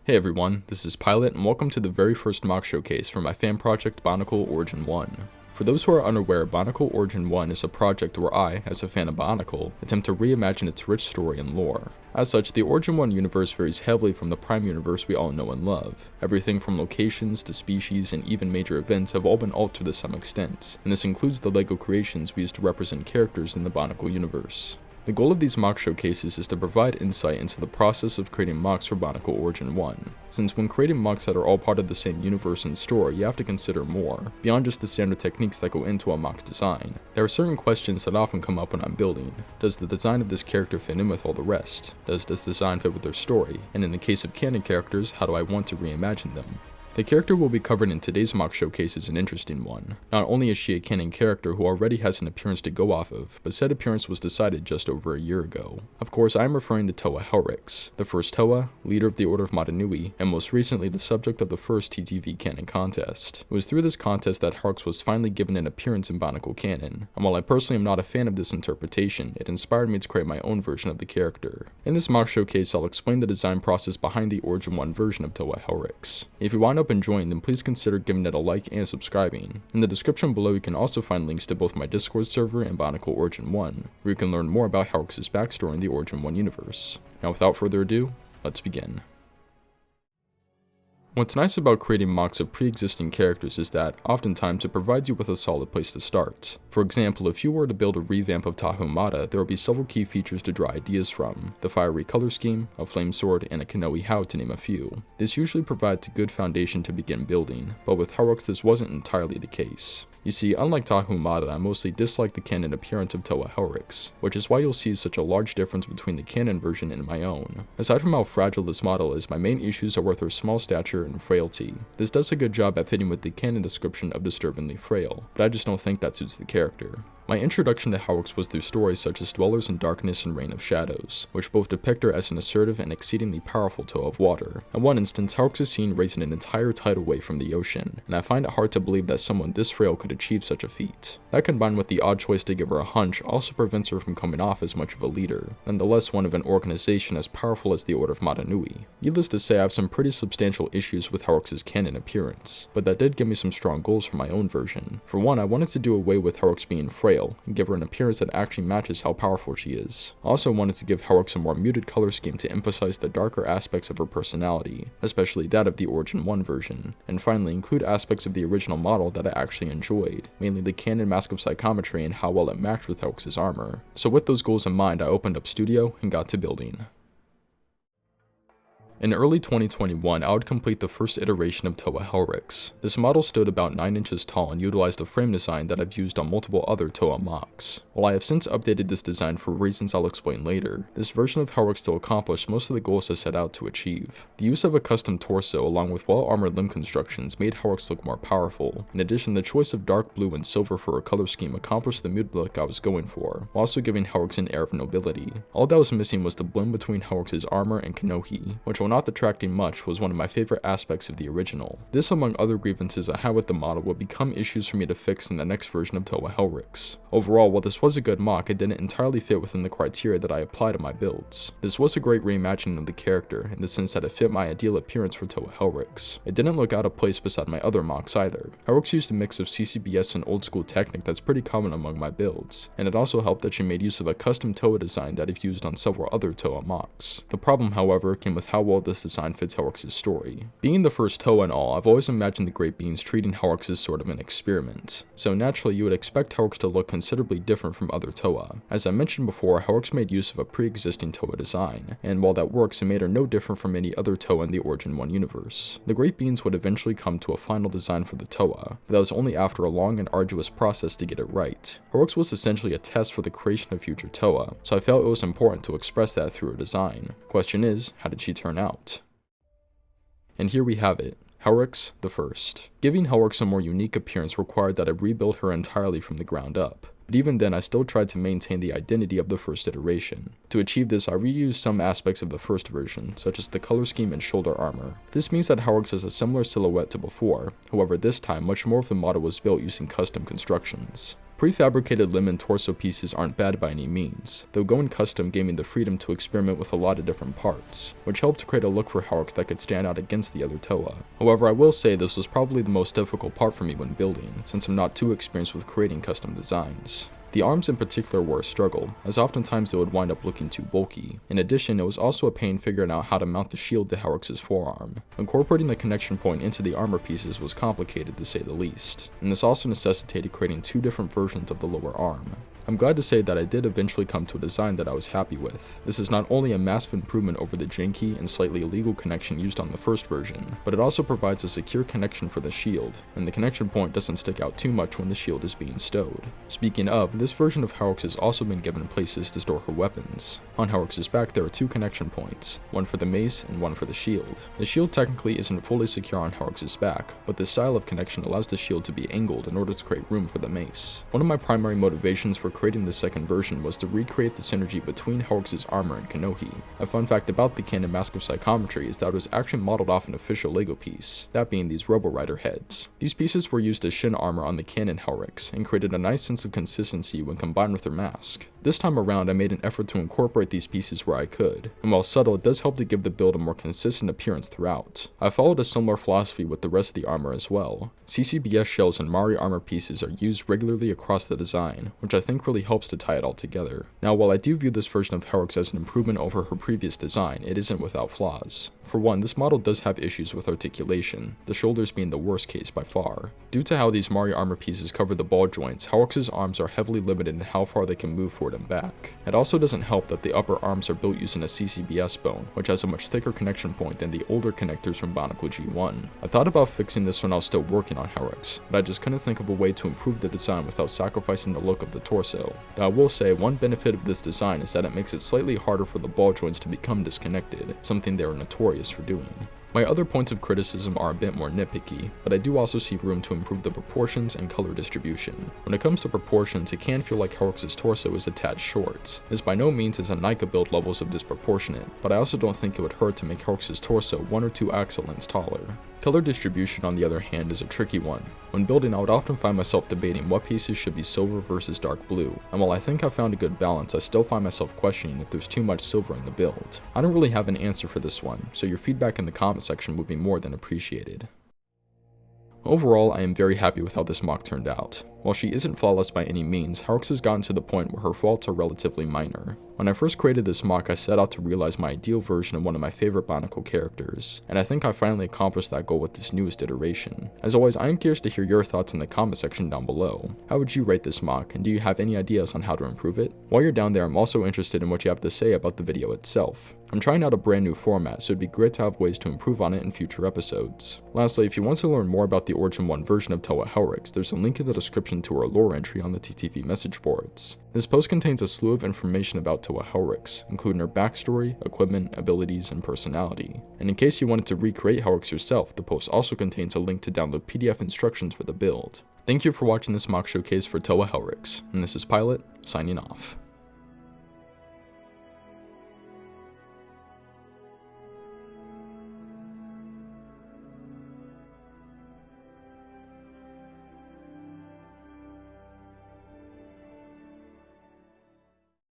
Hey everyone, this is Pilot and welcome to the very first mock showcase for my fan project Bionicle Origin 1. For those who are unaware, Bionicle Origin 1 is a project where I, as a fan of Bionicle, attempt to reimagine its rich story and lore. As such, the Origin 1 universe varies heavily from the Prime universe we all know and love. Everything from locations to species and even major events have all been altered to some extent, and this includes the LEGO creations we use to represent characters in the Bionicle universe. The goal of these mock showcases is to provide insight into the process of creating mocks for Bionicle Origin 1, since when creating mocks that are all part of the same universe and story, you have to consider more, beyond just the standard techniques that go into a mock's design. There are certain questions that often come up when I'm building. Does the design of this character fit in with all the rest? Does this design fit with their story? And in the case of canon characters, how do I want to reimagine them? The character we'll be covered in today's mock showcase is an interesting one. Not only is she a canon character who already has an appearance to go off of, but said appearance was decided just over a year ago. Of course, I am referring to Toa Helryx, the first Toa, leader of the Order of Mata Nui, and most recently the subject of the first TTV Canon Contest. It was through this contest that Helryx was finally given an appearance in Bionicle canon, and while I personally am not a fan of this interpretation, it inspired me to create my own version of the character. In this mock showcase, I'll explain the design process behind the Origin 1 version of Toa Helryx. If you wind up enjoying, then please consider giving it a like and subscribing. In the description below you can also find links to both my Discord server and Bionicle Origin 1, where you can learn more about Helryx's backstory in the Origin 1 universe. Now without further ado, let's begin. What's nice about creating mocks of pre-existing characters is that, oftentimes, it provides you with a solid place to start. For example, if you were to build a revamp of Toa Helryx, there will be several key features to draw ideas from: the fiery color scheme, a flame sword, and a Kanohi How, to name a few. This usually provides a good foundation to begin building, but with Helryx this wasn't entirely the case. You see, unlike Toa Helryx, I mostly dislike the canon appearance of Toa Helryx, which is why you'll see such a large difference between the canon version and my own. Aside from how fragile this model is, my main issues are with her small stature and frailty. This does a good job at fitting with the canon description of disturbingly frail, but I just don't think that suits the character. My introduction to Helryx was through stories such as Dwellers in Darkness and Reign of Shadows, which both depict her as an assertive and exceedingly powerful Toa of water. In one instance, Helryx is seen raising an entire tidal wave from the ocean, and I find it hard to believe that someone this frail could achieve such a feat. That, combined with the odd choice to give her a hunch, also prevents her from coming off as much of a leader, nonetheless one of an organization as powerful as the Order of Mata Nui. Needless to say, I have some pretty substantial issues with Helryx's canon appearance, but that did give me some strong goals for my own version. For one, I wanted to do away with Helryx being frail, and give her an appearance that actually matches how powerful she is. I also wanted to give Helryx a more muted color scheme to emphasize the darker aspects of her personality, especially that of the Origin 1 version, and finally include aspects of the original model that I actually enjoyed, mainly the canon mask of psychometry and how well it matched with Helryx's armor. So with those goals in mind, I opened up Studio and got to building. In early 2021, I would complete the first iteration of Toa Helryx. This model stood about 9 inches tall and utilized a frame design that I've used on multiple other Toa mocks. While I have since updated this design for reasons I'll explain later, this version of Helryx still accomplished most of the goals I set out to achieve. The use of a custom torso along with well-armored limb constructions made Helryx look more powerful. In addition, the choice of dark blue and silver for her color scheme accomplished the muted look I was going for, while also giving Helryx an air of nobility. All that was missing was the blend between Helryx's armor and Kanohi, which while not detracting much, was one of my favorite aspects of the original. This, among other grievances I had with the model, would become issues for me to fix in the next version of Toa Helryx. Overall, while this was a good mock, it didn't entirely fit within the criteria that I applied to my builds. This was a great reimagining of the character, in the sense that it fit my ideal appearance for Toa Helryx. It didn't look out of place beside my other mocks either. Helryx used a mix of CCBS and old school technique that's pretty common among my builds, and it also helped that she made use of a custom Toa design that I've used on several other Toa mocks. The problem, however, came with how well this design fits Helryx's story. Being the first Toa and all, I've always imagined the Great Beings treating Helryx as sort of an experiment, so naturally you would expect Helryx to look considerably different from other Toa. As I mentioned before, Helryx made use of a pre-existing Toa design, and while that works, it made her no different from any other Toa in the Origin 1 universe. The Great Beings would eventually come to a final design for the Toa, but that was only after a long and arduous process to get it right. Helryx was essentially a test for the creation of future Toa, so I felt it was important to express that through her design. Question is, how did she turn out? And here we have it, Helryx the First. Giving Helryx a more unique appearance required that I rebuild her entirely from the ground up, but even then I still tried to maintain the identity of the first iteration. To achieve this, I reused some aspects of the first version, such as the color scheme and shoulder armor. This means that Helryx has a similar silhouette to before, however this time much more of the model was built using custom constructions. Prefabricated limb and torso pieces aren't bad by any means, though going custom gave me the freedom to experiment with a lot of different parts, which helped to create a look for Helryx that could stand out against the other Toa. However, I will say this was probably the most difficult part for me when building, since I'm not too experienced with creating custom designs. The arms in particular were a struggle, as oftentimes they would wind up looking too bulky. In addition, it was also a pain figuring out how to mount the shield to Helryx's forearm. Incorporating the connection point into the armor pieces was complicated to say the least, and this also necessitated creating two different versions of the lower arm. I'm glad to say that I did eventually come to a design that I was happy with. This is not only a massive improvement over the janky and slightly illegal connection used on the first version, but it also provides a secure connection for the shield, and the connection point doesn't stick out too much when the shield is being stowed. Speaking of, this version of Helryx has also been given places to store her weapons. On Helryx's back there are two connection points, one for the mace and one for the shield. The shield technically isn't fully secure on Helryx's back, but this style of connection allows the shield to be angled in order to create room for the mace. One of my primary motivations for creating the second version was to recreate the synergy between Helryx's armor and Kanohi. A fun fact about the Canon Mask of Psychometry is that it was actually modeled off an official LEGO piece, that being these Robo-Rider heads. These pieces were used as shin armor on the Canon Helryx, and created a nice sense of consistency when combined with her mask. This time around I made an effort to incorporate these pieces where I could, and while subtle it does help to give the build a more consistent appearance throughout. I followed a similar philosophy with the rest of the armor as well. CCBS shells and Mari armor pieces are used regularly across the design, which I think really helps to tie it all together. Now, while I do view this version of Helryx as an improvement over her previous design, it isn't without flaws. For one, this model does have issues with articulation, the shoulders being the worst case by far. Due to how these Mari armor pieces cover the ball joints, Helryx's arms are heavily limited in how far they can move forward and back. It also doesn't help that the upper arms are built using a CCBS bone, which has a much thicker connection point than the older connectors from Bionicle G1. I thought about fixing this when I was still working on Helryx, but I just couldn't think of a way to improve the design without sacrificing the look of the torso. Though I will say one benefit of this design is that it makes it slightly harder for the ball joints to become disconnected, something they are notorious for doing. My other points of criticism are a bit more nitpicky, but I do also see room to improve the proportions and color distribution. When it comes to proportions, it can feel like Helryx's torso is a tad short. This by no means is a Nika build levels of disproportionate, but I also don't think it would hurt to make Helryx's torso 1 or 2 axle lengths taller. Color distribution, on the other hand, is a tricky one. When building, I would often find myself debating what pieces should be silver versus dark blue, and while I think I found a good balance, I still find myself questioning if there's too much silver in the build. I don't really have an answer for this one, so your feedback in the comment section would be more than appreciated. Overall, I am very happy with how this mock turned out. While she isn't flawless by any means, Helryx has gotten to the point where her faults are relatively minor. When I first created this mock, I set out to realize my ideal version of one of my favorite Bionicle characters, and I think I finally accomplished that goal with this newest iteration. As always, I am curious to hear your thoughts in the comment section down below. How would you rate this mock, and do you have any ideas on how to improve it? While you're down there, I'm also interested in what you have to say about the video itself. I'm trying out a brand new format, so it'd be great to have ways to improve on it in future episodes. Lastly, if you want to learn more about the Origin 1 version of Toa Helryx, there's a link in the description to her lore entry on the TTV message boards. This post contains a slew of information about Toa Helryx, including her backstory, equipment, abilities, and personality. And in case you wanted to recreate Helryx yourself, the post also contains a link to download PDF instructions for the build. Thank you for watching this mock showcase for Toa Helryx, and this is Pilot, signing off.